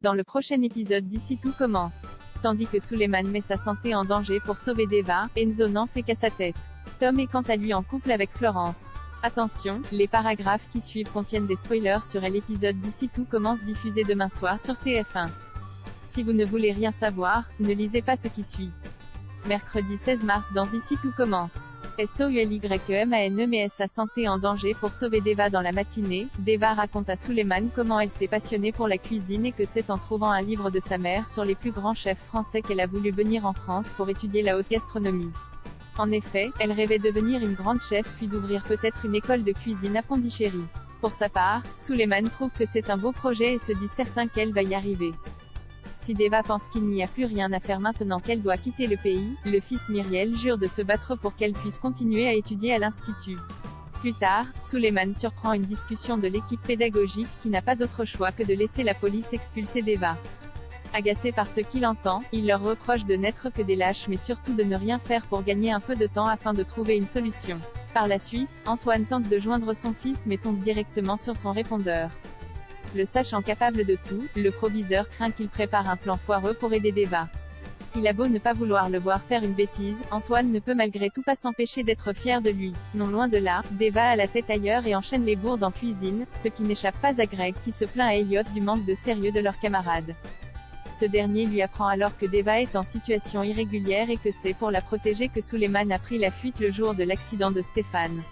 Dans le prochain épisode d'Ici tout commence. Tandis que Suleiman met sa santé en danger pour sauver Deva, Enzo n'en fait qu'à sa tête. Tom est quant à lui en couple avec Florence. Attention, les paragraphes qui suivent contiennent des spoilers sur l'épisode d'Ici tout commence diffusé demain soir sur TF1. Si vous ne voulez rien savoir, ne lisez pas ce qui suit. Mercredi 16 mars dans Ici tout commence. Souleyman met sa santé en danger pour sauver Deva dans la matinée. Deva raconte à Suleiman comment elle s'est passionnée pour la cuisine et que c'est en trouvant un livre de sa mère sur les plus grands chefs français qu'elle a voulu venir en France pour étudier la haute gastronomie. En effet, elle rêvait de devenir une grande chef puis d'ouvrir peut-être une école de cuisine à Pondichéry. Pour sa part, Suleiman trouve que c'est un beau projet et se dit certain qu'elle va y arriver. Si Deva pense qu'il n'y a plus rien à faire maintenant qu'elle doit quitter le pays, le fils Myriel jure de se battre pour qu'elle puisse continuer à étudier à l'institut. Plus tard, Suleiman surprend une discussion de l'équipe pédagogique qui n'a pas d'autre choix que de laisser la police expulser Deva. Agacé par ce qu'il entend, il leur reproche de n'être que des lâches mais surtout de ne rien faire pour gagner un peu de temps afin de trouver une solution. Par la suite, Antoine tente de joindre son fils mais tombe directement sur son répondeur. Le sachant capable de tout, le proviseur craint qu'il prépare un plan foireux pour aider Deva. Il a beau ne pas vouloir le voir faire une bêtise, Antoine ne peut malgré tout pas s'empêcher d'être fier de lui. Non loin de là, Deva a la tête ailleurs et enchaîne les bourdes en cuisine, ce qui n'échappe pas à Greg qui se plaint à Elliot du manque de sérieux de leur camarade. Ce dernier lui apprend alors que Deva est en situation irrégulière et que c'est pour la protéger que Suleiman a pris la fuite le jour de l'accident de Stéphane.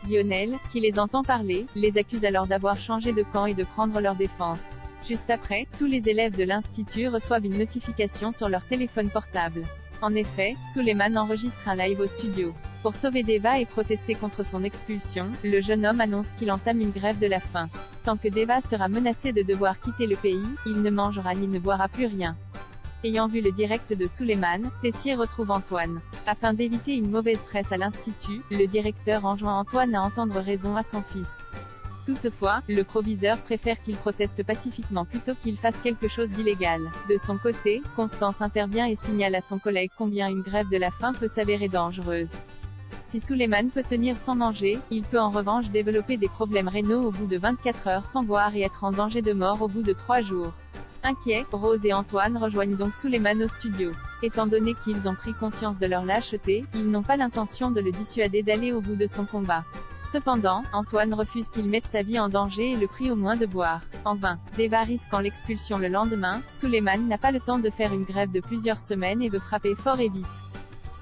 Lionel, qui les entend parler, les accuse alors d'avoir changé de camp et de prendre leur défense. Juste après, tous les élèves de l'institut reçoivent une notification sur leur téléphone portable. En effet, Suleiman enregistre un live au studio. Pour sauver Deva et protester contre son expulsion, le jeune homme annonce qu'il entame une grève de la faim. Tant que Deva sera menacé de devoir quitter le pays, il ne mangera ni ne boira plus rien. Ayant vu le direct de Suleiman, Tessier retrouve Antoine. Afin d'éviter une mauvaise presse à l'institut, le directeur enjoint Antoine à entendre raison à son fils. Toutefois, le proviseur préfère qu'il proteste pacifiquement plutôt qu'il fasse quelque chose d'illégal. De son côté, Constance intervient et signale à son collègue combien une grève de la faim peut s'avérer dangereuse. Si Suleiman peut tenir sans manger, il peut en revanche développer des problèmes rénaux au bout de 24 heures sans boire et être en danger de mort au bout de 3 jours. Inquiets, Rose et Antoine rejoignent donc Suleiman au studio. Étant donné qu'ils ont pris conscience de leur lâcheté, ils n'ont pas l'intention de le dissuader d'aller au bout de son combat. Cependant, Antoine refuse qu'il mette sa vie en danger et le prie au moins de boire. En vain. Deva risquant l'expulsion le lendemain, Suleiman n'a pas le temps de faire une grève de plusieurs semaines et veut frapper fort et vite.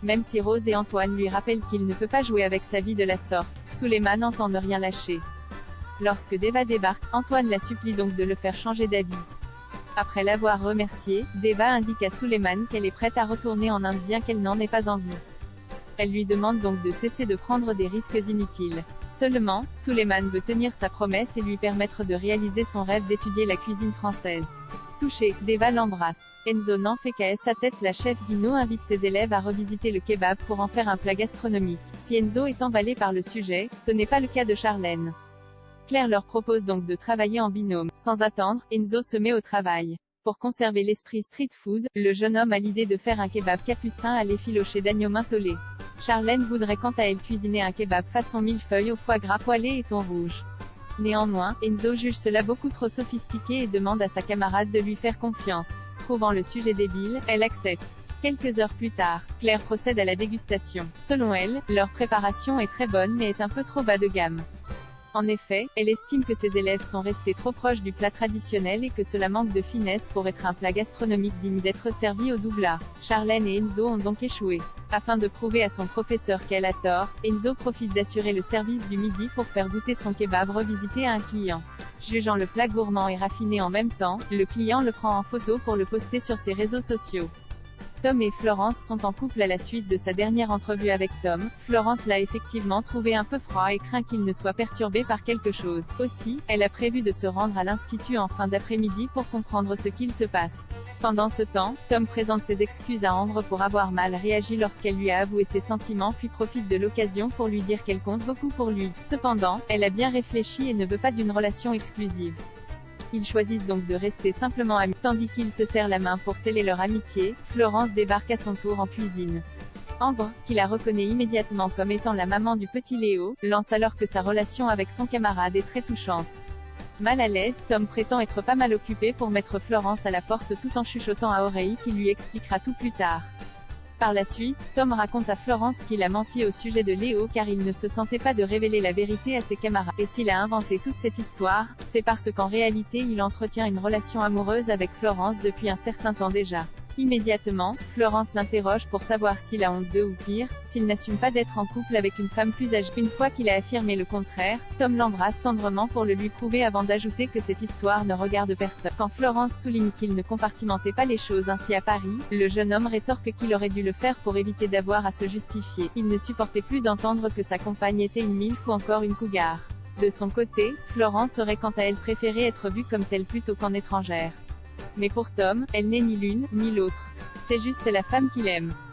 Même si Rose et Antoine lui rappellent qu'il ne peut pas jouer avec sa vie de la sorte, Suleiman entend ne rien lâcher. Lorsque Deva débarque, Antoine la supplie donc de le faire changer d'avis. Après l'avoir remercié, Deva indique à Suleiman qu'elle est prête à retourner en Inde bien qu'elle n'en ait pas envie. Elle lui demande donc de cesser de prendre des risques inutiles. Seulement, Suleiman veut tenir sa promesse et lui permettre de réaliser son rêve d'étudier la cuisine française. Touchée, Deva l'embrasse. Enzo n'en fait qu'à sa tête. La chef Guino invite ses élèves à revisiter le kebab pour en faire un plat gastronomique. Si Enzo est emballé par le sujet, ce n'est pas le cas de Charlène. Claire leur propose donc de travailler en binôme. Sans attendre, Enzo se met au travail. Pour conserver l'esprit street food, le jeune homme a l'idée de faire un kebab capucin à l'effiloché d'agneau mentholé. Charlène voudrait quant à elle cuisiner un kebab façon millefeuille au foie gras poêlé et thon rouge. Néanmoins, Enzo juge cela beaucoup trop sophistiqué et demande à sa camarade de lui faire confiance. Trouvant le sujet débile, elle accepte. Quelques heures plus tard, Claire procède à la dégustation. Selon elle, leur préparation est très bonne mais est un peu trop bas de gamme. En effet, elle estime que ses élèves sont restés trop proches du plat traditionnel et que cela manque de finesse pour être un plat gastronomique digne d'être servi au doublat. Charlène et Enzo ont donc échoué. Afin de prouver à son professeur qu'elle a tort, Enzo profite d'assurer le service du midi pour faire goûter son kebab revisité à un client. Jugeant le plat gourmand et raffiné en même temps, le client le prend en photo pour le poster sur ses réseaux sociaux. Tom et Florence sont en couple à la suite de sa dernière entrevue avec Tom. Florence l'a effectivement trouvé un peu froid et craint qu'il ne soit perturbé par quelque chose. Aussi, elle a prévu de se rendre à l'institut en fin d'après-midi pour comprendre ce qu'il se passe. Pendant ce temps, Tom présente ses excuses à Ambre pour avoir mal réagi lorsqu'elle lui a avoué ses sentiments puis profite de l'occasion pour lui dire qu'elle compte beaucoup pour lui. Cependant, elle a bien réfléchi et ne veut pas d'une relation exclusive. Ils choisissent donc de rester simplement amis. Tandis qu'ils se serrent la main pour sceller leur amitié, Florence débarque à son tour en cuisine. Ambre, qui la reconnaît immédiatement comme étant la maman du petit Léo, lance alors que sa relation avec son camarade est très touchante. Mal à l'aise, Tom prétend être pas mal occupé pour mettre Florence à la porte tout en chuchotant à oreille qu'il lui expliquera tout plus tard. Par la suite, Tom raconte à Florence qu'il a menti au sujet de Léo car il ne se sentait pas de révéler la vérité à ses camarades. Et s'il a inventé toute cette histoire, c'est parce qu'en réalité il entretient une relation amoureuse avec Florence depuis un certain temps déjà. Immédiatement, Florence l'interroge pour savoir s'il a honte d'eux ou pire, s'il n'assume pas d'être en couple avec une femme plus âgée. Une fois qu'il a affirmé le contraire, Tom l'embrasse tendrement pour le lui prouver avant d'ajouter que cette histoire ne regarde personne. Quand Florence souligne qu'il ne compartimentait pas les choses ainsi à Paris, le jeune homme rétorque qu'il aurait dû le faire pour éviter d'avoir à se justifier. Il ne supportait plus d'entendre que sa compagne était une milf ou encore une cougar. De son côté, Florence aurait quant à elle préféré être vue comme telle plutôt qu'en étrangère. Mais pour Tom, elle n'est ni l'une, ni l'autre. C'est juste la femme qu'il aime.